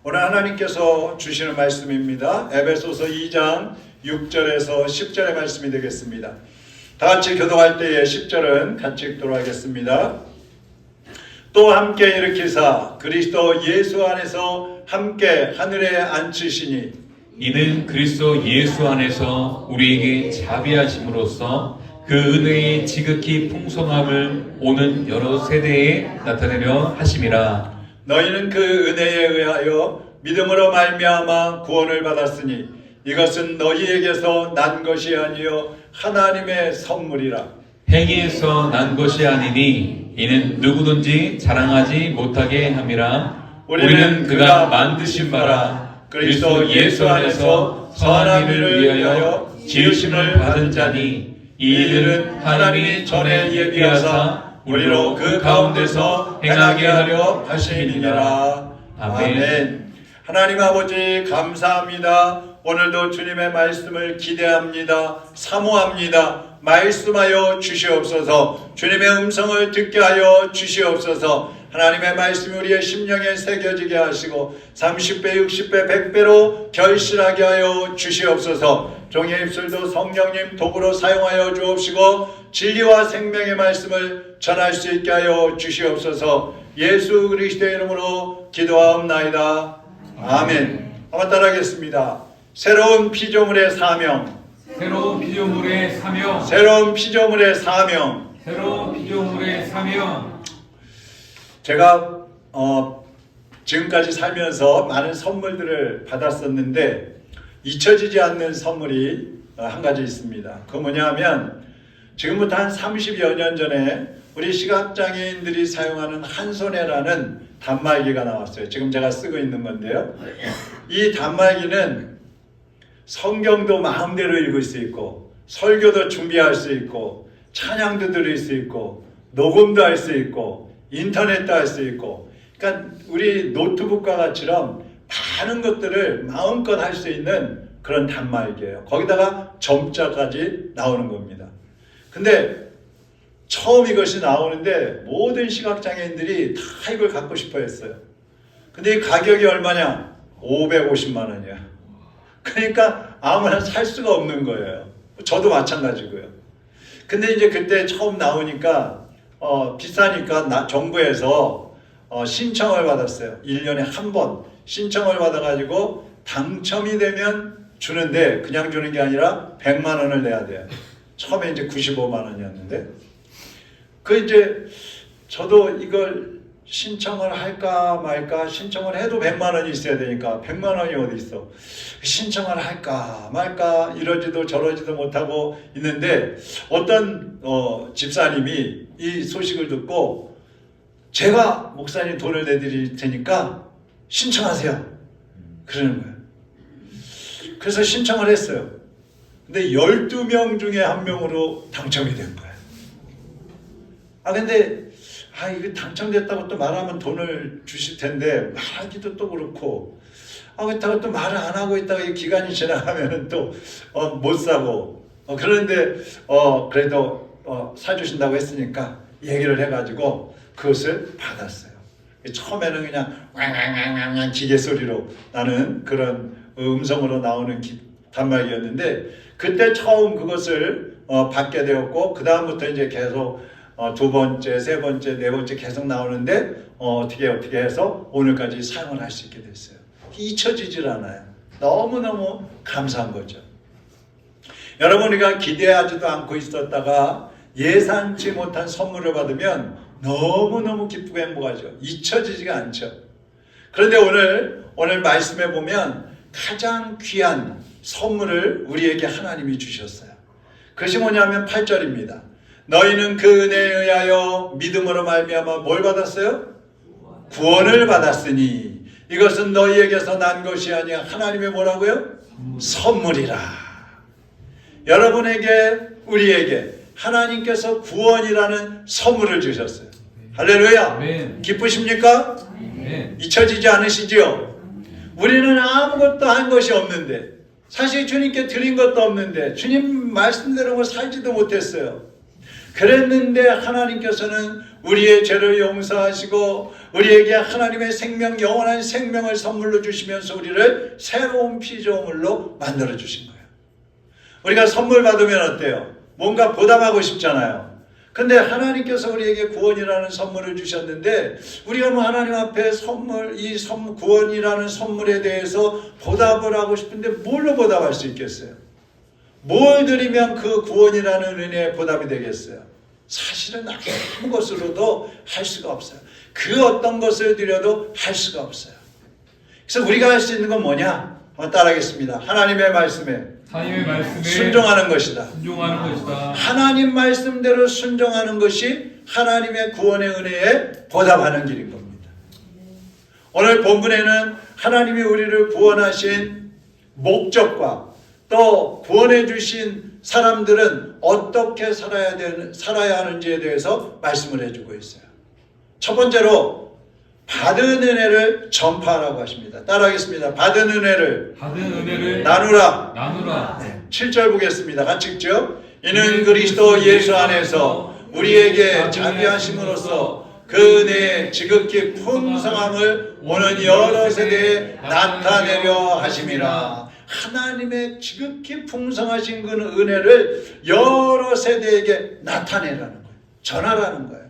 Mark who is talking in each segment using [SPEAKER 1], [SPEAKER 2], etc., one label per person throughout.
[SPEAKER 1] 오늘 하나님께서 주시는 말씀입니다. 에베소서 2장 6절에서 10절의 말씀이 되겠습니다. 다 같이 교독할 때의 10절은 같이 읽도록 하겠습니다. 또 함께 일으키사 그리스도 예수 안에서 함께 하늘에 앉히시니
[SPEAKER 2] 이는 그리스도 예수 안에서 우리에게 자비하심으로써 그 은혜의 지극히 풍성함을 오는 여러 세대에 나타내려 하심이라.
[SPEAKER 1] 너희는 그 은혜에 의하여 믿음으로 말미암아 구원을 받았으니 이것은 너희에게서 난 것이 아니요 하나님의 선물이라.
[SPEAKER 2] 행위에서 난 것이 아니니 이는 누구든지 자랑하지 못하게 함이라. 우리는 그가 만드신 바라 그리스도 예수 안에서 선한 일을 위하여 지으심을 받은 자니 이 일은 하나님이 전에 예비하사 우리로 그 가운데서 행하게 하려 하심이니라.
[SPEAKER 1] 아멘. 하나님 아버지 감사합니다. 오늘도 주님의 말씀을 기대합니다. 사모합니다. 말씀하여 주시옵소서. 주님의 음성을 듣게 하여 주시옵소서. 하나님의 말씀이 우리의 심령에 새겨지게 하시고 30배, 60배, 100배로 결실하게 하여 주시옵소서. 종의 입술도 성령님 도구로 사용하여 주옵시고 진리와 생명의 말씀을 전할 수 있게 하여 주시옵소서. 예수 그리스도의 이름으로 기도하옵나이다. 아멘. 한번 따라하겠습니다. 새로운 피조물의 사명,
[SPEAKER 2] 새로운 피조물의 사명,
[SPEAKER 1] 새로운 피조물의 사명.
[SPEAKER 2] 새로운 피조물의 사명.
[SPEAKER 1] 제가 지금까지 살면서 많은 선물들을 받았었는데 잊혀지지 않는 선물이 한 가지 있습니다. 그거 뭐냐면 지금부터 한 30여 년 전에 우리 시각장애인들이 사용하는 한손해라는 단말기가 나왔어요. 지금 제가 쓰고 있는 건데요. 이 단말기는 성경도 마음대로 읽을 수 있고 설교도 준비할 수 있고 찬양도 들을 수 있고 녹음도 할 수 있고 인터넷도 할 수 있고, 그러니까 우리 노트북과 같이처럼 많은 것들을 마음껏 할 수 있는 그런 단말기예요. 거기다가 점자까지 나오는 겁니다. 근데 처음 이것이 나오는데 모든 시각장애인들이 다 이걸 갖고 싶어 했어요. 근데 이 가격이 얼마냐? 550만 원이야. 그러니까 아무나 살 수가 없는 거예요. 저도 마찬가지고요. 근데 이제 그때 처음 나오니까 비싸니까 정부에서 신청을 받았어요. 1년에 한 번 신청을 받아가지고 당첨이 되면 주는데 그냥 주는 게 아니라 100만 원을 내야 돼요. 처음에 이제 95만 원이었는데 이제 저도 이걸 신청을 할까 말까, 신청을 해도 100만 원이 있어야 되니까 100만 원이 어디 있어. 신청을 할까 말까 이러지도 저러지도 못하고 있는데 어떤 집사님이 이 소식을 듣고 제가 목사님 돈을 내드릴 테니까 신청하세요 그러는 거예요. 그래서 신청을 했어요. 근데 12명 중에 한 명으로 당첨이 된 거예요. 근데 이거 당첨됐다고 또 말하면 돈을 주실 텐데 말하기도 또 그렇고 그렇다고 또 말을 안 하고 있다가 이 기간이 지나가면 또 못 사고 그런데 그래도 사주신다고 했으니까 얘기를 해가지고 그것을 받았어요. 처음에는 그냥 왕왕왕왕 기계 소리로 나는 그런 음성으로 나오는 단말기였는데 그때 처음 그것을 받게 되었고 그 다음부터 이제 계속 두 번째, 세 번째, 네 번째 계속 나오는데 어떻게 해서 오늘까지 사용을 할 수 있게 됐어요. 잊혀지질 않아요. 너무너무 감사한 거죠. 여러분, 우리가 기대하지도 않고 있었다가 예상치 못한 선물을 받으면 너무너무 기쁘고 행복하죠. 잊혀지지가 않죠. 그런데 오늘 말씀에 보면 가장 귀한 선물을 우리에게 하나님이 주셨어요. 그것이 뭐냐면 8절입니다. 너희는 그 은혜에 의하여 믿음으로 말미암아 뭘 받았어요? 구원을 받았으니 이것은 너희에게서 난 것이 아니야 하나님의 뭐라고요? 선물이라. 여러분에게 우리에게 하나님께서 구원이라는 선물을 주셨어요. 할렐루야.
[SPEAKER 2] 아멘.
[SPEAKER 1] 기쁘십니까?
[SPEAKER 2] 아멘.
[SPEAKER 1] 잊혀지지 않으시지요? 우리는 아무것도 한 것이 없는데 사실 주님께 드린 것도 없는데 주님 말씀대로 살지도 못했어요. 그랬는데 하나님께서는 우리의 죄를 용서하시고 우리에게 하나님의 생명, 영원한 생명을 선물로 주시면서 우리를 새로운 피조물로 만들어 주신 거예요. 우리가 선물 받으면 어때요? 뭔가 보답하고 싶잖아요. 근데 하나님께서 우리에게 구원이라는 선물을 주셨는데 우리가 뭐 하나님 앞에 구원이라는 선물에 대해서 보답을 하고 싶은데 뭘로 보답할 수 있겠어요? 뭘 드리면 그 구원이라는 은혜의 보답이 되겠어요? 사실은 아무 것으로도 할 수가 없어요. 그 어떤 것을 드려도 할 수가 없어요. 그래서 우리가 할 수 있는 건 뭐냐? 한번 따라하겠습니다. 하나님의 말씀에 순종하는 것이다. 하나님 말씀대로 순종하는 것이 하나님의 구원의 은혜에 보답하는 길인 겁니다. 오늘 본문에는 하나님이 우리를 구원하신 목적과 또 구원해 주신 사람들은 어떻게 살아야 하는지에 대해서 말씀을 해주고 있어요. 첫 번째로 받은 은혜를 전파하라고 하십니다. 따라하겠습니다. 받은 은혜를 나누라. 네, 7절 보겠습니다. 같이 읽죠. 이는 그리스도 예수 안에서 우리에게 자비하심으로써 그 은혜의 지극히 풍성함을 오는 여러 세대에 나타내려 하심이라. 하나님의 지극히 풍성하신 그 은혜를 여러 세대에게 나타내라는 거예요. 전하라는 거예요.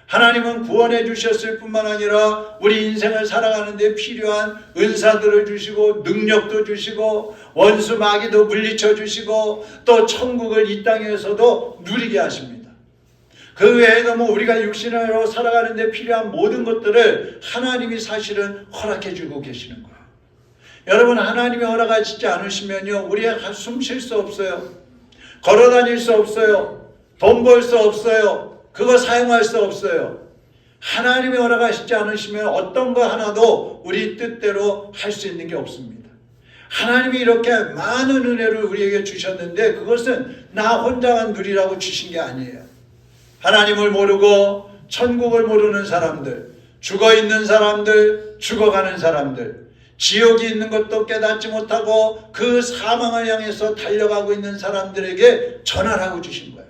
[SPEAKER 1] 하나님은 구원해 주셨을 뿐만 아니라 우리 인생을 살아가는 데 필요한 은사들을 주시고 능력도 주시고 원수 마귀도 물리쳐 주시고 또 천국을 이 땅에서도 누리게 하십니다. 그 외에도 뭐 우리가 육신으로 살아가는 데 필요한 모든 것들을 하나님이 사실은 허락해 주고 계시는 거예요. 여러분, 하나님이 허락하시지 않으시면요, 우리가 숨 쉴 수 없어요. 걸어 다닐 수 없어요. 돈 벌 수 없어요. 그거 사용할 수 없어요. 하나님이 허락하시지 않으시면 어떤 거 하나도 우리 뜻대로 할 수 있는 게 없습니다. 하나님이 이렇게 많은 은혜를 우리에게 주셨는데 그것은 나 혼자만 누리라고 주신 게 아니에요. 하나님을 모르고 천국을 모르는 사람들, 죽어있는 사람들, 죽어가는 사람들, 지옥이 있는 것도 깨닫지 못하고 그 사망을 향해서 달려가고 있는 사람들에게 전하라고 주신 거예요.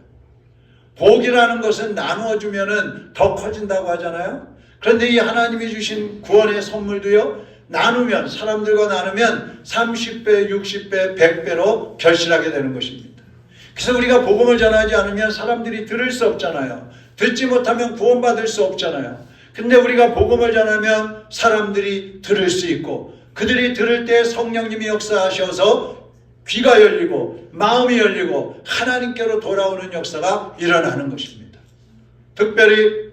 [SPEAKER 1] 복이라는 것은 나누어주면 더 커진다고 하잖아요. 그런데 이 하나님이 주신 구원의 선물도요, 나누면, 사람들과 나누면 30배, 60배, 100배로 결실하게 되는 것입니다. 그래서 우리가 복음을 전하지 않으면 사람들이 들을 수 없잖아요. 듣지 못하면 구원받을 수 없잖아요. 근데 우리가 복음을 전하면 사람들이 들을 수 있고 그들이 들을 때 성령님이 역사하셔서 귀가 열리고 마음이 열리고 하나님께로 돌아오는 역사가 일어나는 것입니다. 특별히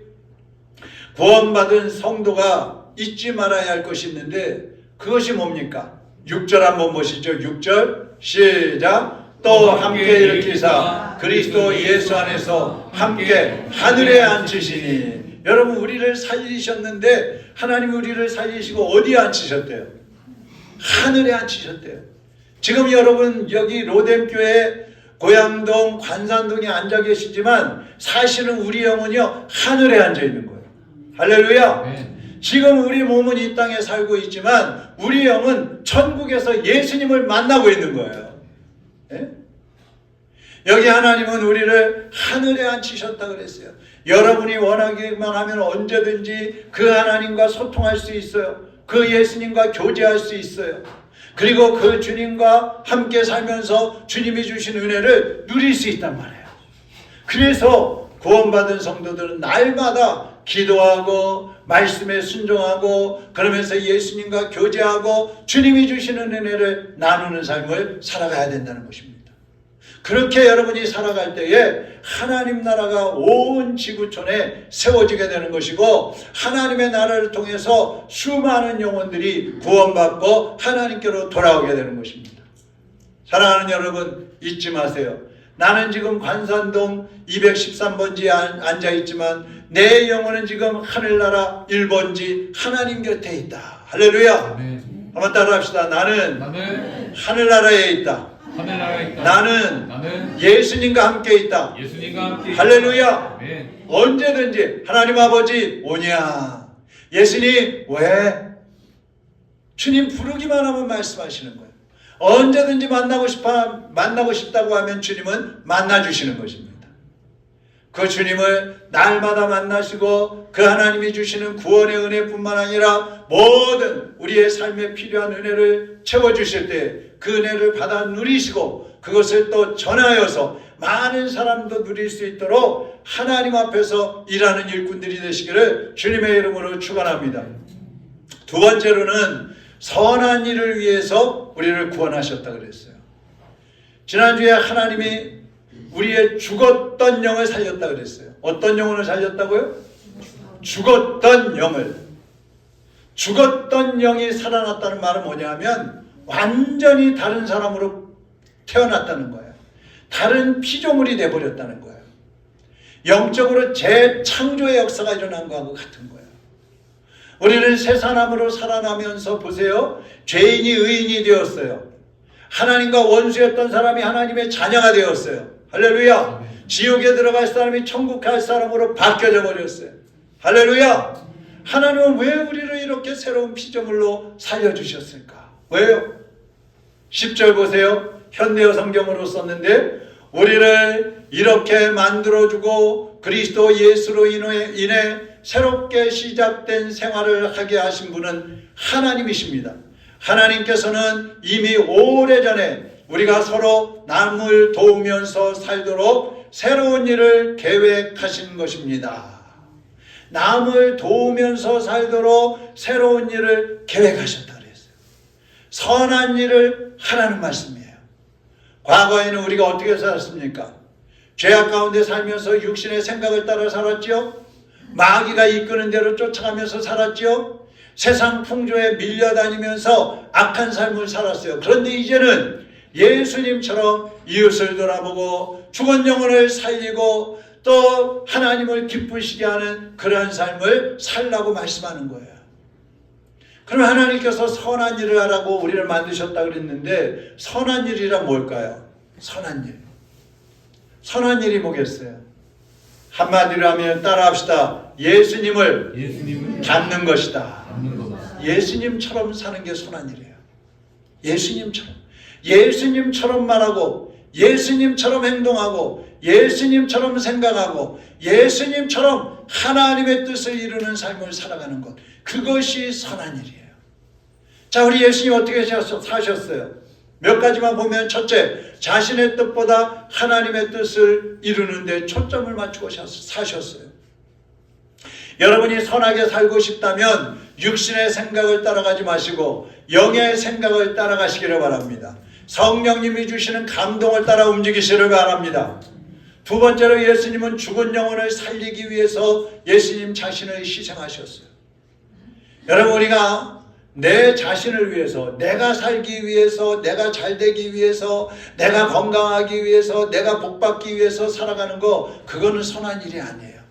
[SPEAKER 1] 구원받은 성도가 잊지 말아야 할 것이 있는데 그것이 뭡니까? 6절 한번 보시죠. 6절 시작. 또 함께 일으키사 그리스도 예수 안에서 함께 하늘에 앉히시니. 여러분, 우리를 살리셨는데 하나님이 우리를 살리시고 어디에 앉히셨대요? 하늘에 앉히셨대요. 지금 여러분 여기 로뎀교회 고양동 관산동에 앉아 계시지만 사실은 우리 영은요 하늘에 앉아 있는 거예요. 할렐루야. 네. 지금 우리 몸은 이 땅에 살고 있지만 우리 영은 천국에서 예수님을 만나고 있는 거예요. 네? 여기 하나님은 우리를 하늘에 앉히셨다 그랬어요. 여러분이 원하기만 하면 언제든지 그 하나님과 소통할 수 있어요. 그 예수님과 교제할 수 있어요. 그리고 그 주님과 함께 살면서 주님이 주신 은혜를 누릴 수 있단 말이에요. 그래서 구원받은 성도들은 날마다 기도하고 말씀에 순종하고 그러면서 예수님과 교제하고 주님이 주시는 은혜를 나누는 삶을 살아가야 된다는 것입니다. 그렇게 여러분이 살아갈 때에 하나님 나라가 온 지구촌에 세워지게 되는 것이고 하나님의 나라를 통해서 수많은 영혼들이 구원받고 하나님께로 돌아오게 되는 것입니다. 사랑하는 여러분, 잊지 마세요. 나는 지금 관산동 213번지에 앉아있지만 내 영혼은 지금 하늘나라 1번지 하나님 곁에 있다. 할렐루야. 한번 따라합시다. 나는 하늘나라에 있다. 나는 예수님과 함께 있다. 할렐루야. 언제든지 하나님 아버지 오냐. 예수님 왜? 주님 부르기만 하면 말씀하시는 거예요. 언제든지 만나고 싶다고 하면 주님은 만나주시는 것입니다. 그 주님을 날마다 만나시고 그 하나님이 주시는 구원의 은혜뿐만 아니라 모든 우리의 삶에 필요한 은혜를 채워주실 때 그 은혜를 받아 누리시고 그것을 또 전하여서 많은 사람도 누릴 수 있도록 하나님 앞에서 일하는 일꾼들이 되시기를 주님의 이름으로 축원합니다. 두 번째로는 선한 일을 위해서 우리를 구원하셨다 그랬어요. 지난주에 하나님이 우리의 죽었던 영을 살렸다 그랬어요. 어떤 영혼을 살렸다고요? 죽었던 영을. 죽었던 영이 살아났다는 말은 뭐냐면 완전히 다른 사람으로 태어났다는 거예요. 다른 피조물이 돼버렸다는 거예요. 영적으로 재창조의 역사가 일어난 것과 같은 거예요. 우리는 새 사람으로 살아나면서 보세요. 죄인이 의인이 되었어요. 하나님과 원수였던 사람이 하나님의 자녀가 되었어요. 할렐루야. 지옥에 들어갈 사람이 천국 갈 사람으로 바뀌어져 버렸어요. 할렐루야. 하나님은 왜 우리를 이렇게 새로운 피조물로 살려주셨을까? 왜요? 10절 보세요. 현대어 성경으로 썼는데 우리를 이렇게 만들어주고 그리스도 예수로 인해 새롭게 시작된 생활을 하게 하신 분은 하나님이십니다. 하나님께서는 이미 오래전에 우리가 서로 남을 도우면서 살도록 새로운 일을 계획하신 것입니다. 남을 도우면서 살도록 새로운 일을 계획하셨다 그랬어요. 선한 일을 하라는 말씀이에요. 과거에는 우리가 어떻게 살았습니까? 죄악 가운데 살면서 육신의 생각을 따라 살았죠. 마귀가 이끄는 대로 쫓아가면서 살았죠. 세상 풍조에 밀려다니면서 악한 삶을 살았어요. 그런데 이제는 예수님처럼 이웃을 돌아보고 죽은 영혼을 살리고 또 하나님을 기쁘시게 하는 그러한 삶을 살라고 말씀하는 거예요. 그럼 하나님께서 선한 일을 하라고 우리를 만드셨다 그랬는데 선한 일이란 뭘까요? 선한 일. 선한 일이 뭐겠어요? 한마디로 하면 따라합시다. 예수님을 닮는 것이다. 예수님처럼 사는 게 선한 일이에요. 예수님처럼 말하고 예수님처럼 행동하고 예수님처럼 생각하고 예수님처럼 하나님의 뜻을 이루는 삶을 살아가는 것, 그것이 선한 일이에요. 자, 우리 예수님 어떻게 사셨어요? 몇 가지만 보면 첫째, 자신의 뜻보다 하나님의 뜻을 이루는 데 초점을 맞추고 사셨어요. 여러분이 선하게 살고 싶다면 육신의 생각을 따라가지 마시고 영의 생각을 따라가시기를 바랍니다. 성령님이 주시는 감동을 따라 움직이시기를 바랍니다. 두 번째로 예수님은 죽은 영혼을 살리기 위해서 예수님 자신을 희생하셨어요. 여러분, 우리가 내 자신을 위해서, 내가 살기 위해서, 내가 잘되기 위해서, 내가 건강하기 위해서, 내가 복받기 위해서 살아가는 거, 그거는 선한 일이 아니에요.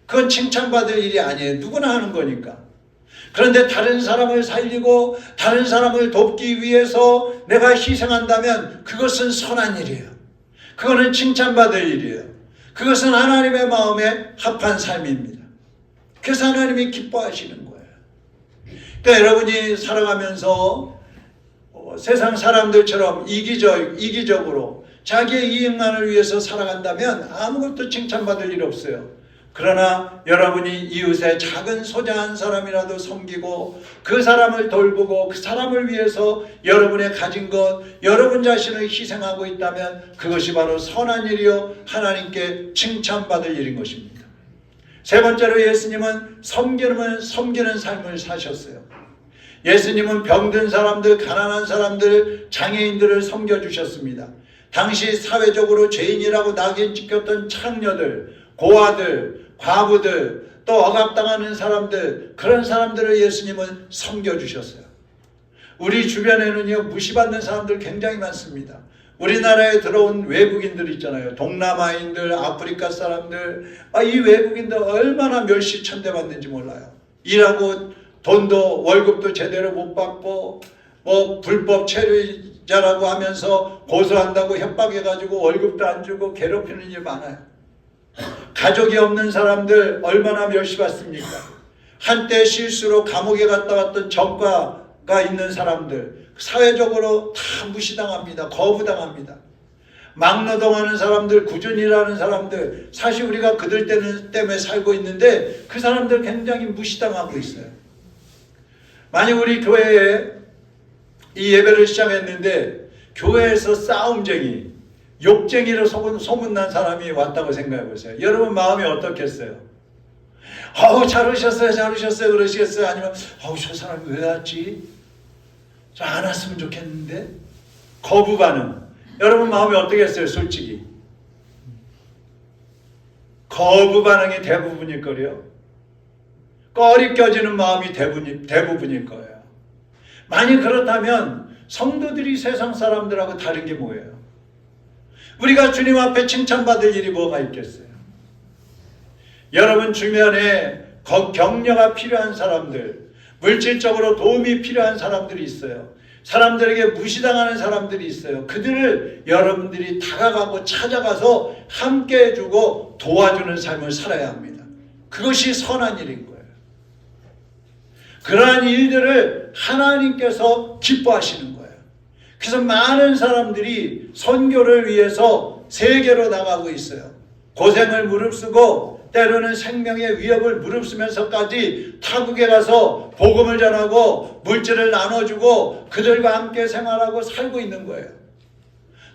[SPEAKER 1] 그건 칭찬받을 일이 아니에요. 누구나 하는 거니까. 그런데 다른 사람을 살리고 다른 사람을 돕기 위해서 내가 희생한다면 그것은 선한 일이에요. 그거는 칭찬받을 일이에요. 그것은 하나님의 마음에 합한 삶입니다. 그래서 하나님이 기뻐하시는 거예요. 그러니까 여러분이 살아가면서 세상 사람들처럼 이기적으로 자기의 이익만을 위해서 살아간다면 아무것도 칭찬받을 일 없어요. 그러나 여러분이 이웃의 작은 소중한 사람이라도 섬기고 그 사람을 돌보고 그 사람을 위해서 여러분의 가진 것, 여러분 자신을 희생하고 있다면 그것이 바로 선한 일이요 하나님께 칭찬받을 일인 것입니다. 세 번째로 예수님은 섬기는 삶을 사셨어요. 예수님은 병든 사람들, 가난한 사람들, 장애인들을 섬겨주셨습니다. 당시 사회적으로 죄인이라고 낙인 찍혔던 창녀들, 고아들, 과부들, 또 억압당하는 사람들, 그런 사람들을 예수님은 섬겨주셨어요. 우리 주변에는요, 무시받는 사람들 굉장히 많습니다. 우리나라에 들어온 외국인들 있잖아요. 동남아인들, 아프리카 사람들, 이 외국인들 얼마나 멸시천대받는지 몰라요. 일하고 돈도 월급도 제대로 못 받고 불법 체류자라고 하면서 고소한다고 협박해가지고 월급도 안 주고 괴롭히는 일 많아요. 가족이 없는 사람들 얼마나 멸시받습니까? 한때 실수로 감옥에 갔다 왔던 전과가 있는 사람들 사회적으로 다 무시당합니다. 거부당합니다. 막노동하는 사람들, 꾸준히 일하는 사람들, 사실 우리가 그들 때문에 살고 있는데 그 사람들 굉장히 무시당하고 있어요. 만약 우리 교회에 이 예배를 시작했는데 교회에서 싸움쟁이, 욕쟁이로 소문난 사람이 왔다고 생각해 보세요. 여러분 마음이 어떻겠어요? 아우 잘 오셨어요, 잘 오셨어요 그러시겠어요? 아니면 아우 저 사람이 왜 왔지? 저 안 왔으면 좋겠는데? 거부 반응. 여러분 마음이 어떻겠어요? 솔직히 거부 반응이 대부분일 거예요. 꺼리 껴지는 마음이 대부분일 거예요. 만약 그렇다면 성도들이 세상 사람들하고 다른 게 뭐예요? 우리가 주님 앞에 칭찬받을 일이 뭐가 있겠어요? 여러분 주변에 격려가 필요한 사람들, 물질적으로 도움이 필요한 사람들이 있어요. 사람들에게 무시당하는 사람들이 있어요. 그들을 여러분들이 다가가고 찾아가서 함께 해주고 도와주는 삶을 살아야 합니다. 그것이 선한 일인 거예요. 그러한 일들을 하나님께서 기뻐하시는 거예요. 그래서 많은 사람들이 선교를 위해서 세계로 나가고 있어요. 고생을 무릅쓰고 때로는 생명의 위협을 무릅쓰면서까지 타국에 가서 복음을 전하고 물질을 나눠주고 그들과 함께 생활하고 살고 있는 거예요.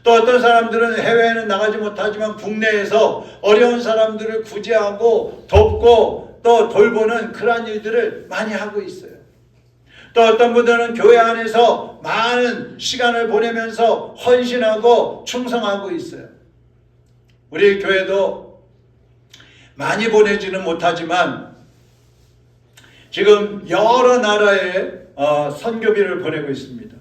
[SPEAKER 1] 또 어떤 사람들은 해외에는 나가지 못하지만 국내에서 어려운 사람들을 구제하고 돕고 또 돌보는 그러한 일들을 많이 하고 있어요. 또 어떤 분들은 교회 안에서 많은 시간을 보내면서 헌신하고 충성하고 있어요. 우리 교회도 많이 보내지는 못하지만 지금 여러 나라에 선교비를 보내고 있습니다.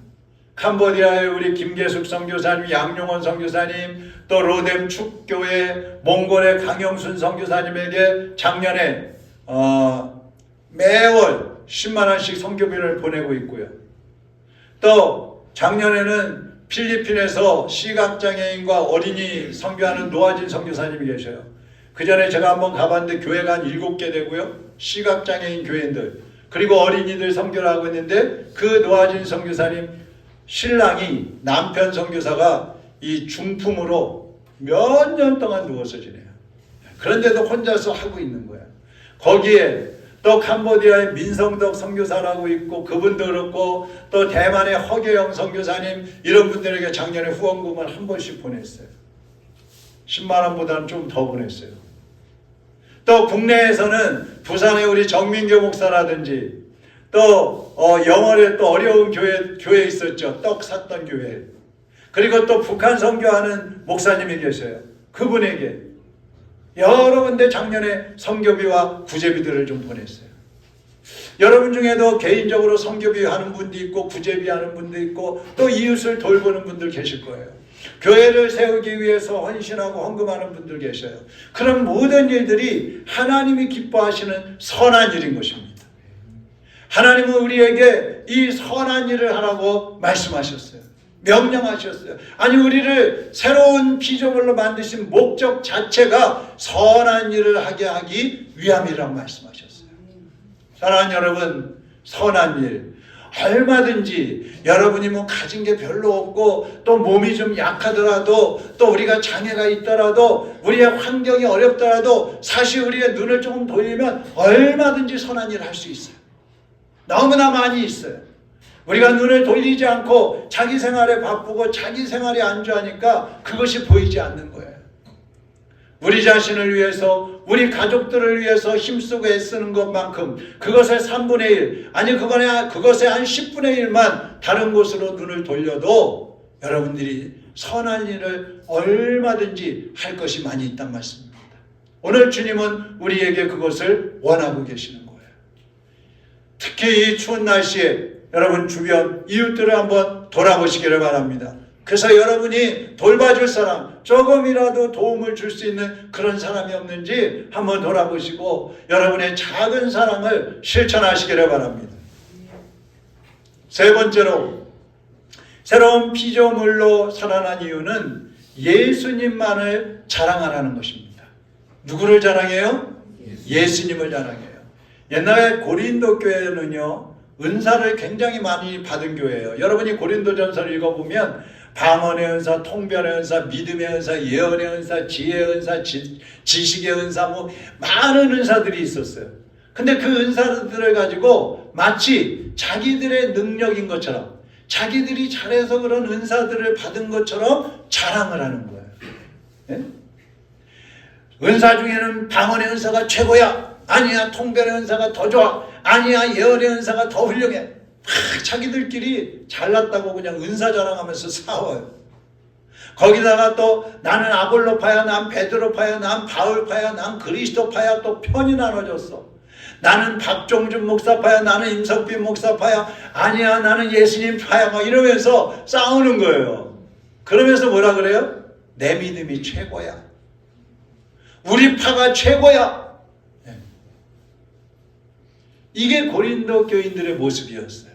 [SPEAKER 1] 캄보디아의 우리 김계숙 선교사님, 양용원 선교사님, 또 로뎀 축교회, 몽골의 강영순 선교사님에게 작년에 매월 10만 원씩 선교비를 보내고 있고요. 또 작년에는 필리핀에서 시각장애인과 어린이 선교하는 노아진 선교사님이 계셔요. 그 전에 제가 한번 가봤는데 교회가 한 7개 되고요. 시각장애인 교인들 그리고 어린이들 선교를 하고 있는데 그 노아진 선교사님 신랑이 남편 선교사가 이 중풍으로 몇 년 동안 누워서 지내요. 그런데도 혼자서 하고 있는 거예요. 거기에 또 캄보디아의 민성덕 선교사라고 있고 그분도 그렇고 또 대만의 허계영 선교사님 이런 분들에게 작년에 후원금을 한 번씩 보냈어요. 10만 원보다는 좀 더 보냈어요. 또 국내에서는 부산의 우리 정민교 목사라든지 또 영월에 또 어려운 교회 있었죠. 떡 샀던 교회. 그리고 또 북한 선교하는 목사님이 계셔요. 그분에게 여러 군데 작년에 선교비와 구제비들을 좀 보냈어요. 여러분 중에도 개인적으로 선교비 하는 분도 있고 구제비 하는 분도 있고 또 이웃을 돌보는 분들 계실 거예요. 교회를 세우기 위해서 헌신하고 헌금하는 분들 계셔요. 그런 모든 일들이 하나님이 기뻐하시는 선한 일인 것입니다. 하나님은 우리에게 이 선한 일을 하라고 말씀하셨어요. 명령하셨어요. 아니 우리를 새로운 피조물로 만드신 목적 자체가 선한 일을 하게 하기 위함이라고 말씀하셨어요. 사랑하는 여러분, 선한 일 얼마든지 여러분이 뭐 가진 게 별로 없고 또 몸이 좀 약하더라도 또 우리가 장애가 있더라도 우리의 환경이 어렵더라도 사실 우리의 눈을 조금 돌리면 얼마든지 선한 일을 할 수 있어요. 너무나 많이 있어요. 우리가 눈을 돌리지 않고 자기 생활에 바쁘고 자기 생활에 안주하니까 그것이 보이지 않는 거예요. 우리 자신을 위해서 우리 가족들을 위해서 힘쓰고 애쓰는 것만큼 그것의 3분의 1 아니 그것의 한 10분의 1만 다른 곳으로 눈을 돌려도 여러분들이 선한 일을 얼마든지 할 것이 많이 있단 말씀입니다. 오늘 주님은 우리에게 그것을 원하고 계시는 거예요. 특히 이 추운 날씨에 여러분 주변 이웃들을 한번 돌아보시기를 바랍니다. 그래서 여러분이 돌봐줄 사람, 조금이라도 도움을 줄 수 있는 그런 사람이 없는지 한번 돌아보시고 여러분의 작은 사랑을 실천하시기를 바랍니다. 세 번째로 새로운 피조물로 살아난 이유는 예수님만을 자랑하라는 것입니다. 누구를 자랑해요? 예수님을 자랑해요. 옛날에 고린도 교회는요 은사를 굉장히 많이 받은 교회예요. 여러분이 고린도전서를 읽어보면 방언의 은사, 통변의 은사, 믿음의 은사, 예언의 은사, 지혜의 은사, 지식의 은사, 뭐 많은 은사들이 있었어요. 근데 그 은사들을 가지고 마치 자기들의 능력인 것처럼, 자기들이 잘해서 그런 은사들을 받은 것처럼 자랑을 하는 거예요. 네? 은사 중에는 방언의 은사가 최고야. 아니야, 통변의 은사가 더 좋아. 아니야, 예언의 은사가 더 훌륭해. 막 자기들끼리 잘났다고 그냥 은사 자랑하면서 싸워요. 거기다가 또 나는 아볼로파야, 난 베드로파야, 난 바울파야, 난 그리스도파야, 또 편이 나눠졌어. 나는 박종준 목사파야, 나는 임석빈 목사파야, 아니야, 나는 예수님 파야, 막 이러면서 싸우는 거예요. 그러면서 뭐라 그래요? 내 믿음이 최고야. 우리 파가 최고야. 이게 고린도 교인들의 모습이었어요.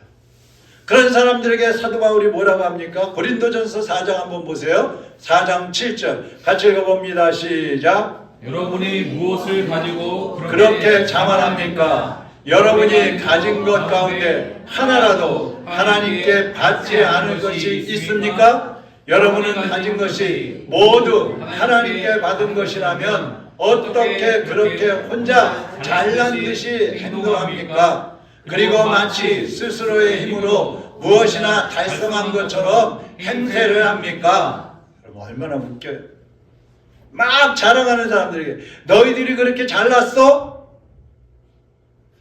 [SPEAKER 1] 그런 사람들에게 사도 바울이 뭐라고 합니까? 고린도전서 4장 한번 보세요. 4장 7절 같이 읽어봅니다. 시작.
[SPEAKER 2] 여러분이 무엇을 가지고
[SPEAKER 1] 그렇게 자만합니까? 여러분이 가진 것 가운데 하나라도 하나님께 받지 않은 것이 있습니까? 여러분은 가진 것이 모두 하나님께 받은 것이라면 어떻게 그렇게 혼자 잘난 듯이 행동합니까? 그리고 마치 스스로의 힘으로 무엇이나 달성한 것처럼 행세를 합니까? 여러분 얼마나 웃겨요. 막 자랑하는 사람들에게 너희들이 그렇게 잘났어?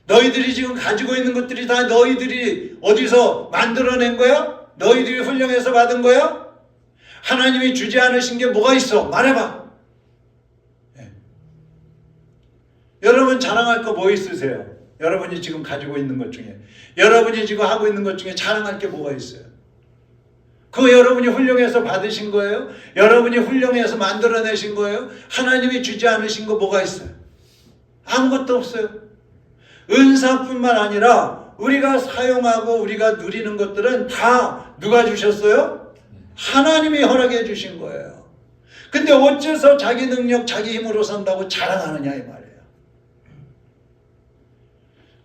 [SPEAKER 1] 너희들이 지금 가지고 있는 것들이 다 너희들이 어디서 만들어낸 거야? 너희들이 훈련해서 받은 거야? 하나님이 주지 않으신 게 뭐가 있어? 말해봐. 네. 여러분 자랑할 거 뭐 있으세요? 여러분이 지금 가지고 있는 것 중에, 여러분이 지금 하고 있는 것 중에 자랑할 게 뭐가 있어요? 그거 여러분이 훌륭해서 받으신 거예요? 여러분이 훌륭해서 만들어내신 거예요? 하나님이 주지 않으신 거 뭐가 있어요? 아무것도 없어요. 은사뿐만 아니라 우리가 사용하고 우리가 누리는 것들은 다 누가 주셨어요? 하나님이 허락해 주신 거예요. 근데 어째서 자기 능력, 자기 힘으로 산다고 자랑하느냐 이 말이에요.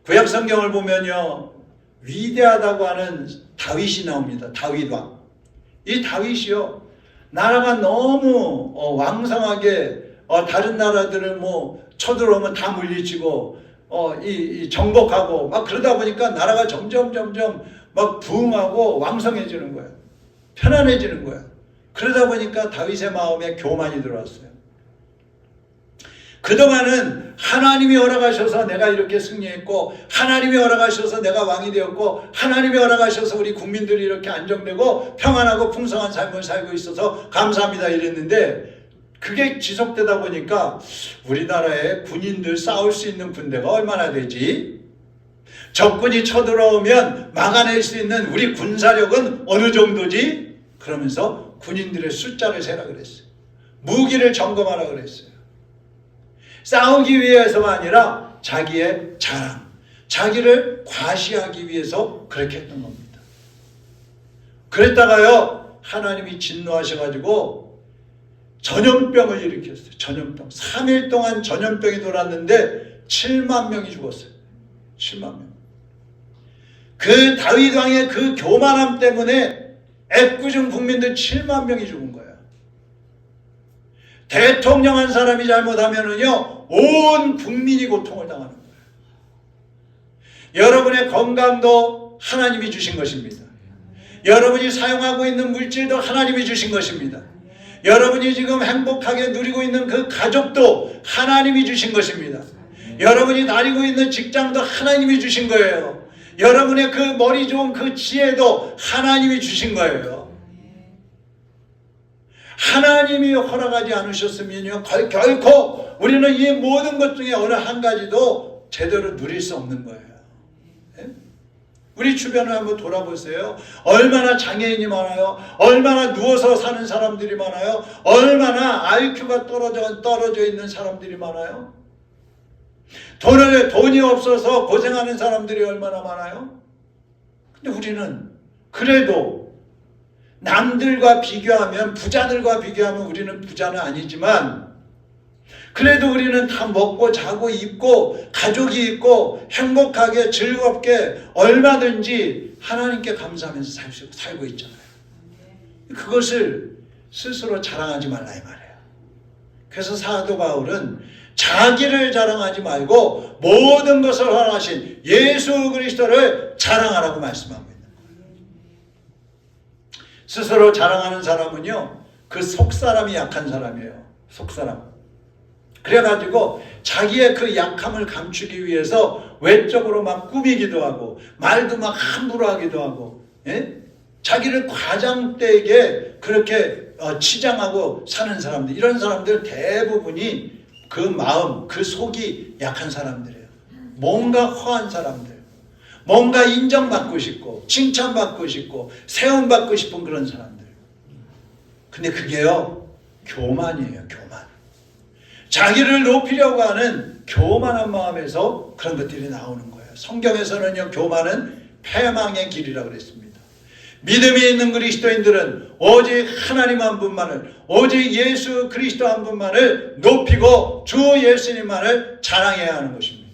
[SPEAKER 1] 구약 성경을 보면요, 위대하다고 하는 다윗이 나옵니다. 다윗 왕. 이 다윗이요, 나라가 너무 왕성하게 다른 나라들을 뭐 쳐들어오면 다 물리치고 이 정복하고 막 그러다 보니까 나라가 점점 막 부흥하고 왕성해지는 거예요. 편안해지는 거예요. 그러다 보니까 다윗의 마음에 교만이 들어왔어요. 그동안은 하나님이 허락하셔서 내가 이렇게 승리했고, 하나님이 허락하셔서 내가 왕이 되었고, 하나님이 허락하셔서 우리 국민들이 이렇게 안정되고 평안하고 풍성한 삶을 살고 있어서 감사합니다 이랬는데, 그게 지속되다 보니까 우리나라에 군인들 싸울 수 있는 군대가 얼마나 되지? 적군이 쳐들어오면 막아낼 수 있는 우리 군사력은 어느 정도지? 그러면서 군인들의 숫자를 세라 그랬어요. 무기를 점검하라 그랬어요. 싸우기 위해서가 아니라 자기의 자랑, 자기를 과시하기 위해서 그렇게 했던 겁니다. 그랬다가요, 하나님이 진노하셔가지고 전염병을 일으켰어요. 전염병. 3일 동안 전염병이 돌았는데 7만 명이 죽었어요. 7만 명. 그 다윗 왕의 그 교만함 때문에 애꿎은 국민들 7만 명이 죽은 거예요. 대통령 한 사람이 잘못하면은요, 온 국민이 고통을 당하는 거예요. 여러분의 건강도 하나님이 주신 것입니다. 여러분이 사용하고 있는 물질도 하나님이 주신 것입니다. 여러분이 지금 행복하게 누리고 있는 그 가족도 하나님이 주신 것입니다. 여러분이 다니고 있는 직장도 하나님이 주신 거예요. 여러분의 그 머리 좋은 그 지혜도 하나님이 주신 거예요. 하나님이 허락하지 않으셨으면요, 결코 우리는 이 모든 것 중에 어느 한 가지도 제대로 누릴 수 없는 거예요. 네? 우리 주변을 한번 돌아보세요. 얼마나 장애인이 많아요. 얼마나 누워서 사는 사람들이 많아요. 얼마나 IQ가 떨어져 있는 사람들이 많아요. 돈이 없어서 고생하는 사람들이 얼마나 많아요. 근데 우리는 그래도 남들과 비교하면, 부자들과 비교하면 우리는 부자는 아니지만, 그래도 우리는 다 먹고 자고 입고 가족이 있고 행복하게 즐겁게 얼마든지 하나님께 감사하면서 살고 있잖아요. 그것을 스스로 자랑하지 말라 이 말이에요. 그래서 사도 바울은 자기를 자랑하지 말고 모든 것을 허락하신 예수 그리스도를 자랑하라고 말씀합니다. 스스로 자랑하는 사람은요, 그 속사람이 약한 사람이에요. 속사람. 그래가지고 자기의 그 약함을 감추기 위해서 외적으로 막 꾸미기도 하고 말도 막 함부로 하기도 하고, 예? 자기를 과장되게 그렇게 치장하고 사는 사람들, 이런 사람들 대부분이 그 마음, 그 속이 약한 사람들이에요. 뭔가 허한 사람들, 뭔가 인정받고 싶고 칭찬받고 싶고 세움받고 싶은 그런 사람들. 근데 그게요, 교만이에요. 교만. 자기를 높이려고 하는 교만한 마음에서 그런 것들이 나오는 거예요. 성경에서는요, 교만은 패망의 길이라고 그랬습니다. 믿음이 있는 그리스도인들은 오직 하나님 한 분만을, 오직 예수 그리스도 한 분만을 높이고 주 예수님만을 자랑해야 하는 것입니다.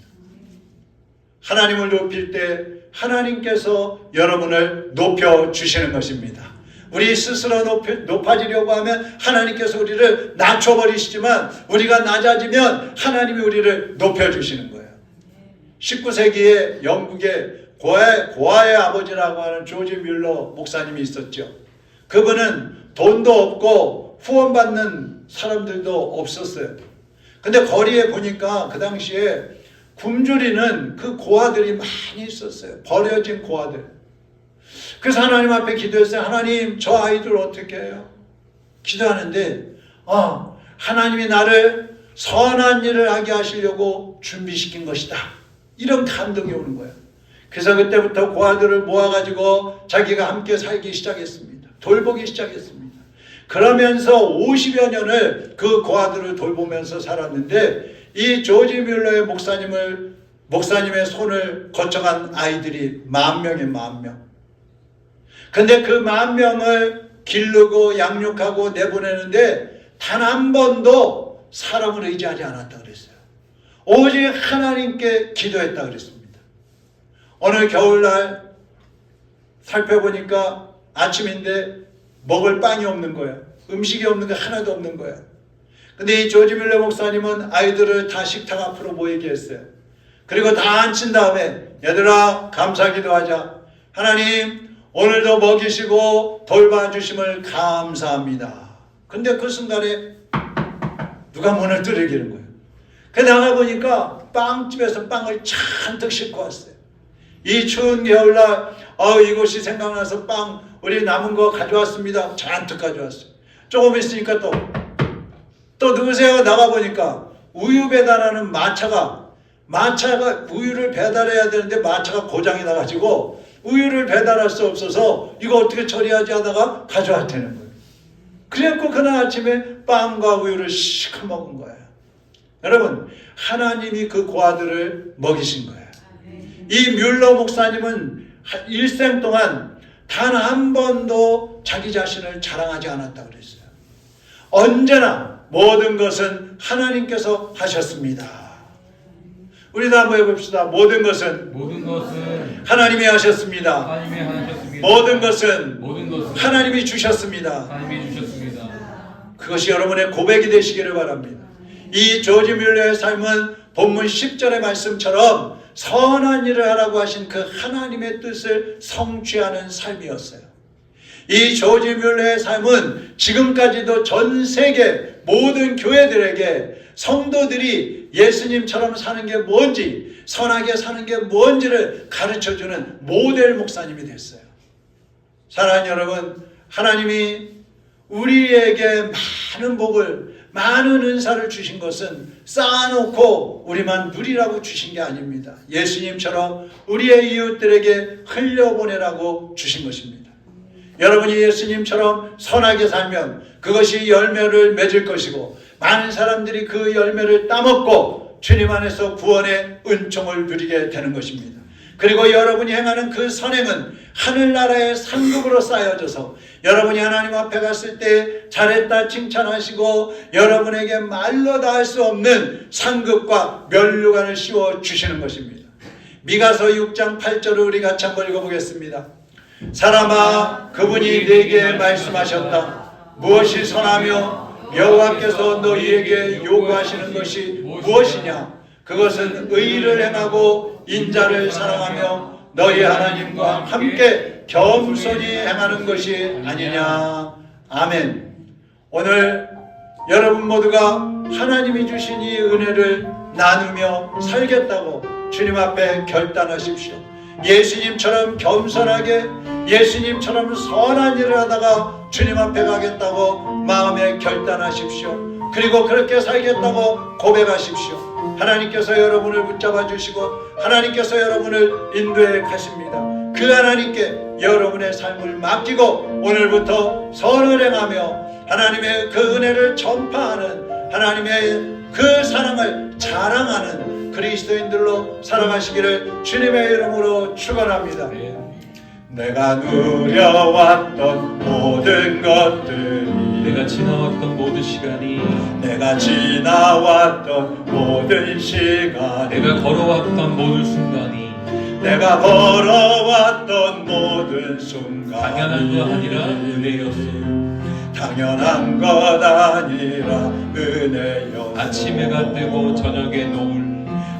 [SPEAKER 1] 하나님을 높일 때 하나님께서 여러분을 높여주시는 것입니다. 우리 스스로 높아지려고 하면 하나님께서 우리를 낮춰버리시지만, 우리가 낮아지면 하나님이 우리를 높여주시는 거예요. 19세기에 영국의 고아의 아버지라고 하는 조지 뮬러 목사님이 있었죠. 그분은 돈도 없고 후원받는 사람들도 없었어요. 근데 거리에 보니까 그 당시에 굶주리는 그 고아들이 많이 있었어요. 버려진 고아들. 그래서 하나님 앞에 기도했어요. 하나님, 저 아이들 어떻게 해요? 기도하는데 하나님이 나를 선한 일을 하게 하시려고 준비시킨 것이다. 이런 감동이 오는 거예요. 그래서 그때부터 고아들을 모아가지고 자기가 함께 살기 시작했습니다. 돌보기 시작했습니다. 그러면서 50여 년을 그 고아들을 돌보면서 살았는데, 이 조지 뮬러의 목사님의 손을 거쳐간 아이들이 10,000명이에요. 10,000명. 근데 그 10,000명을 기르고 양육하고 내보내는데 단 한 번도 사람을 의지하지 않았다 그랬어요. 오직 하나님께 기도했다 그랬습니다. 어느 겨울날 살펴보니까 아침인데 먹을 빵이 없는 거야. 음식이 없는 게 하나도 없는 거야. 근데 이 조지 뮬러 목사님은 아이들을 다 식탁 앞으로 모이게 했어요. 그리고 다 앉힌 다음에, 얘들아, 감사기도 하자. 하나님, 오늘도 먹이시고 돌봐주심을 감사합니다. 근데 그 순간에 누가 문을 두들기는 거예요. 그 나가보니까 빵집에서 빵을 잔뜩 싣고 왔어요. 이 추운 겨울날 이곳이 생각나서 빵 우리 남은 거 가져왔습니다. 잔뜩 가져왔어요. 조금 있으니까 또 누구세요? 나가보니까 우유 배달하는 마차가 우유를 배달해야 되는데 마차가 고장이 나가지고 우유를 배달할 수 없어서 이거 어떻게 처리하지 하다가 가져왔다는 거예요. 그래갖고 그날 아침에 빵과 우유를 시커 먹은 거예요. 여러분, 하나님이 그 고아들을 먹이신 거예요. 이 뮬러 목사님은 일생 동안 단 한 번도 자기 자신을 자랑하지 않았다고 그랬어요. 언제나 모든 것은 하나님께서 하셨습니다. 우리도 한번 해봅시다. 모든 것은 하나님이 하셨습니다. 모든 것은 하나님이 주셨습니다. 그것이 여러분의 고백이 되시기를 바랍니다. 이 조지 뮬러의 삶은 본문 10절의 말씀처럼 선한 일을 하라고 하신 그 하나님의 뜻을 성취하는 삶이었어요. 이 조지 뮬러의 삶은 지금까지도 전 세계 모든 교회들에게 성도들이 예수님처럼 사는 게 뭔지, 선하게 사는 게 뭔지를 가르쳐주는 모델 목사님이 됐어요. 사랑하는 여러분, 하나님이 우리에게 많은 복을, 많은 은사를 주신 것은 쌓아놓고 우리만 누리라고 주신 게 아닙니다. 예수님처럼 우리의 이웃들에게 흘려보내라고 주신 것입니다. 여러분이 예수님처럼 선하게 살면 그것이 열매를 맺을 것이고, 많은 사람들이 그 열매를 따먹고 주님 안에서 구원의 은총을 누리게 되는 것입니다. 그리고 여러분이 행하는 그 선행은 하늘나라의 상급으로 쌓여져서 여러분이 하나님 앞에 갔을 때 잘했다 칭찬하시고 여러분에게 말로 다 할 수 없는 상급과 면류관을 씌워 주시는 것입니다. 미가서 6장 8절을 우리 같이 한번 읽어보겠습니다. 사람아, 그분이 네게 말씀하셨다. 무엇이 선하며 여호와께서 너희에게 요구하시는 것이 무엇이냐? 그것은 의를 행하고 인자를 사랑하며 너희 하나님과 함께 겸손히 행하는 것이 아니냐. 아멘. 오늘 여러분 모두가 하나님이 주신 이 은혜를 나누며 살겠다고 주님 앞에 결단하십시오. 예수님처럼 겸손하게, 예수님처럼 선한 일을 하다가 주님 앞에 가겠다고 마음에 결단하십시오. 그리고 그렇게 살겠다고 고백하십시오. 하나님께서 여러분을 붙잡아 주시고 하나님께서 여러분을 인도해 가십니다. 그 하나님께 여러분의 삶을 맡기고 오늘부터 선을 행하며 하나님의 그 은혜를 전파하는, 하나님의 그 사랑을 자랑하는 그리스도인들로 살아가시기를 주님의 이름으로 축원합니다. 내가 누려왔던 모든 것들이,
[SPEAKER 2] 내가 지나왔던 모든 시간이,
[SPEAKER 1] 내가 지나왔던 모든 시간,
[SPEAKER 2] 내가 걸어왔던 모든 순간이,
[SPEAKER 1] 내가 걸어왔던 모든 순간,
[SPEAKER 2] 당연한 거 아니라 은혜였어.
[SPEAKER 1] 당연한 것 아니라 은혜였어.
[SPEAKER 2] 아침 해가 뜨고 저녁에 노을,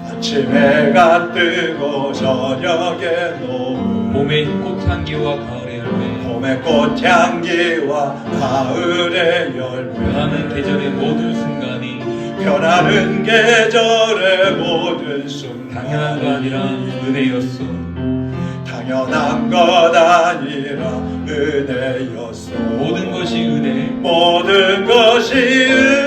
[SPEAKER 1] 아침 해가 뜨고 저녁에 노을,
[SPEAKER 2] 봄의 꽃향기와 가을의 열매,
[SPEAKER 1] 봄의 꽃향기와 가을의 열매,
[SPEAKER 2] 변하는 계절의 모든 순간이,
[SPEAKER 1] 변하는 계절의 모든 순간,
[SPEAKER 2] 당연한 거 아니라 은혜였어.
[SPEAKER 1] 당연한 것 아니라 은혜였어.
[SPEAKER 2] 모든 것이 은혜,
[SPEAKER 1] 모든 것이 은혜,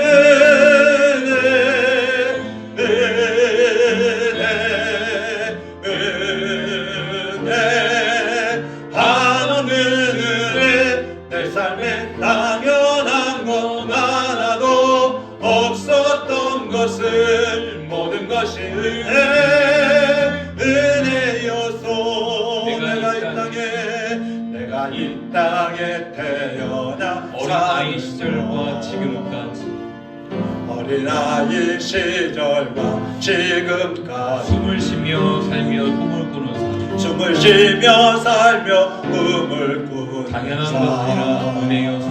[SPEAKER 1] 하나는 은혜. 내 삶에 당연한 것 하나도 없었던 것을 모든 것이 은혜였소. 내가 이 땅에 태어나
[SPEAKER 2] 어린아이 시절과 지금까지,
[SPEAKER 1] 어린아이 시절과 지금까지
[SPEAKER 2] 숨을 쉬며 살며 꿈을 꾸는 삶,
[SPEAKER 1] 숨을 쉬며 살며 꿈을 꾸는
[SPEAKER 2] 당연한 것 아니라 은혜였어.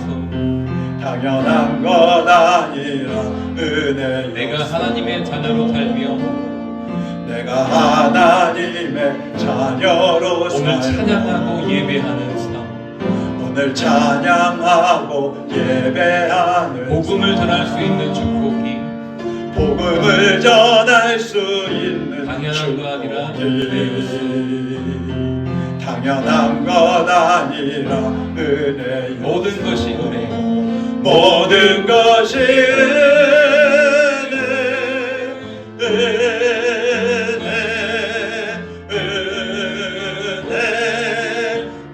[SPEAKER 1] 당연한 것 아니라 은혜였어.
[SPEAKER 2] 내가 하나님의 자녀로 살며,
[SPEAKER 1] 내가 하나님의 자녀로
[SPEAKER 2] 오늘
[SPEAKER 1] 살며
[SPEAKER 2] 찬양하고 예배하는 삶,
[SPEAKER 1] 오늘 찬양하고 예배하는
[SPEAKER 2] 복음을 전할 수 있는 축복이,
[SPEAKER 1] 복음을 전할 수 있는
[SPEAKER 2] 당연한 거 아니라
[SPEAKER 1] 축복이, 당연한 것 아니라 은혜였어.
[SPEAKER 2] 모든 것이 은혜,
[SPEAKER 1] 모든 것이 은혜,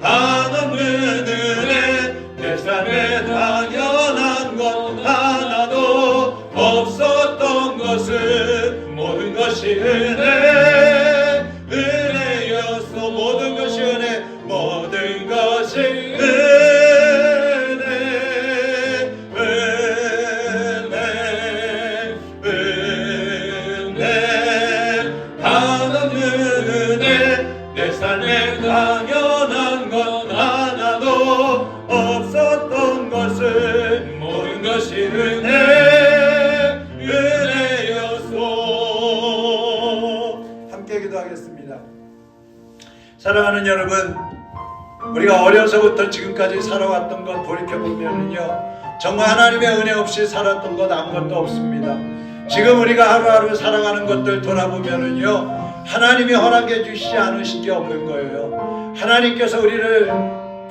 [SPEAKER 1] 하나님은 은혜. 내 삶에 당연한 것 하나도 없었던 것은 모든 것이 은혜, 은혜였어. 모든 것이 은혜, 모든 것이 은혜, 은혜, 하나님은 은혜. 내 삶에 당연한 것 하나도 없었던 것은 모든 것이 은혜, 은혜였소. 함께 기도하겠습니다. 사랑하는 여러분, 우리가 어려서부터 지금까지 살아왔던 것 돌이켜보면요, 정말 하나님의 은혜 없이 살았던 것 아무것도 없습니다. 지금 우리가 하루하루 살아가는 것들 돌아보면요, 하나님이 허락해 주시지 않으신 게 없는 거예요. 하나님께서 우리를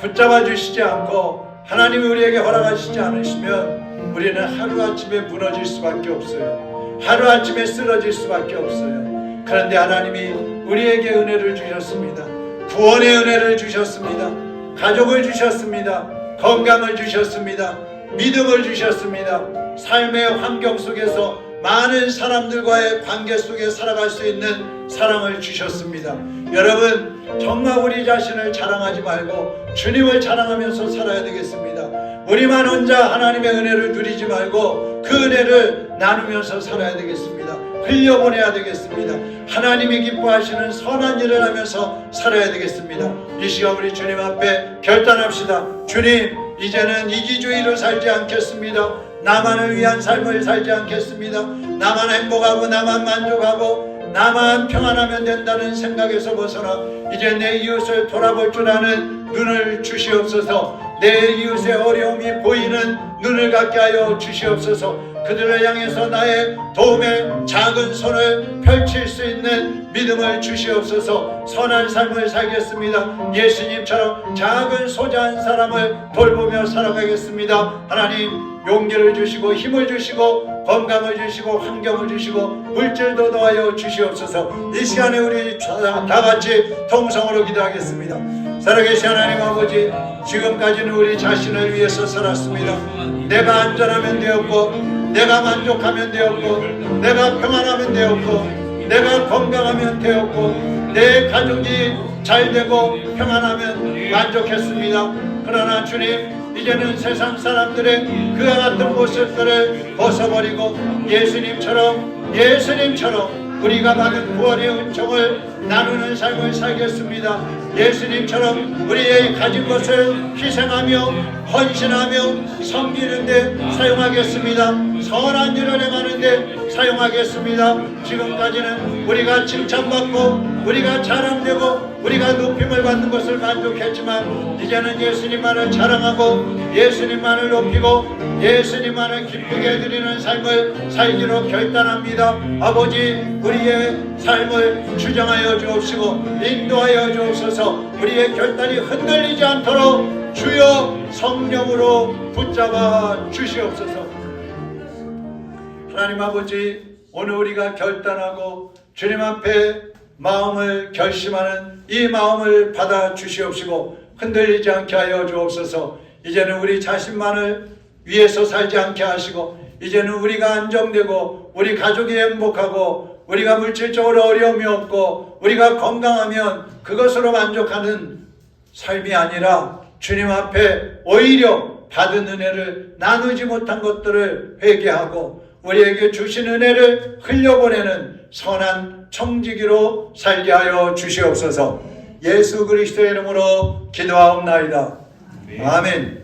[SPEAKER 1] 붙잡아 주시지 않고 하나님이 우리에게 허락하시지 않으시면 우리는 하루아침에 무너질 수밖에 없어요. 하루아침에 쓰러질 수밖에 없어요. 그런데 하나님이 우리에게 은혜를 주셨습니다. 구원의 은혜를 주셨습니다. 가족을 주셨습니다. 건강을 주셨습니다. 믿음을 주셨습니다. 삶의 환경 속에서 많은 사람들과의 관계 속에 살아갈 수 있는 사랑을 주셨습니다. 여러분, 정말 우리 자신을 자랑하지 말고 주님을 자랑하면서 살아야 되겠습니다. 우리만 혼자 하나님의 은혜를 누리지 말고 그 은혜를 나누면서 살아야 되겠습니다. 흘려보내야 되겠습니다. 하나님이 기뻐하시는 선한 일을 하면서 살아야 되겠습니다. 이 시간 우리 주님 앞에 결단합시다. 주님, 이제는 이기주의로 살지 않겠습니다. 나만을 위한 삶을 살지 않겠습니다. 나만 행복하고 나만 만족하고 나만 평안하면 된다는 생각에서 벗어나 이제 내 이웃을 돌아볼 줄 아는 눈을 주시옵소서. 내 이웃의 어려움이 보이는 눈을 갖게 하여 주시옵소서. 그들을 향해서 나의 도움의 작은 손을 펼칠 수 있는 믿음을 주시옵소서. 선한 삶을 살겠습니다. 예수님처럼 작은 소자한 사람을 돌보며 살아가겠습니다. 하나님, 용기를 주시고 힘을 주시고 건강을 주시고 환경을 주시고 물질도 더하여 주시옵소서. 이 시간에 우리 다 같이 통성으로 기도하겠습니다. 살아계신 하나님 아버지, 지금까지는 우리 자신을 위해서 살았습니다. 내가 안전하면 되었고, 내가 만족하면 되었고, 내가 평안하면 되었고, 내가 건강하면 되었고, 내 가족이 잘 되고 평안하면 만족했습니다. 그러나 주님, 이제는 세상 사람들의 그와 같은 모습들을 벗어버리고 예수님처럼 우리가 받은 구원의 은총을 나누는 삶을 살겠습니다. 예수님처럼 우리의 가진 것을 희생하며 헌신하며 섬기는데 사용하겠습니다. 선한 일을 행하는데 사용하겠습니다. 지금까지는 우리가 칭찬받고 우리가 자랑되고 우리가 높임을 받는 것을 만족했지만 이제는 예수님만을 자랑하고 예수님만을 높이고 예수님만을 기쁘게 해드리는 삶을 살기로 결단합니다. 아버지, 우리의 삶을 주장하여 주옵시고 인도하여 주옵소서. 우리의 결단이 흔들리지 않도록 주여 성령으로 붙잡아 주시옵소서. 하나님 아버지, 오늘 우리가 결단하고 주님 앞에 마음을 결심하는 이 마음을 받아 주시옵시고 흔들리지 않게 하여 주옵소서. 이제는 우리 자신만을 위해서 살지 않게 하시고 이제는 우리가 안정되고 우리 가족이 행복하고 우리가 물질적으로 어려움이 없고 우리가 건강하면 그것으로 만족하는 삶이 아니라 주님 앞에 오히려 받은 은혜를 나누지 못한 것들을 회개하고 우리에게 주신 은혜를 흘려보내는 선한 청지기로 살게 하여 주시옵소서. 예수 그리스도의 이름으로 기도하옵나이다. 아멘.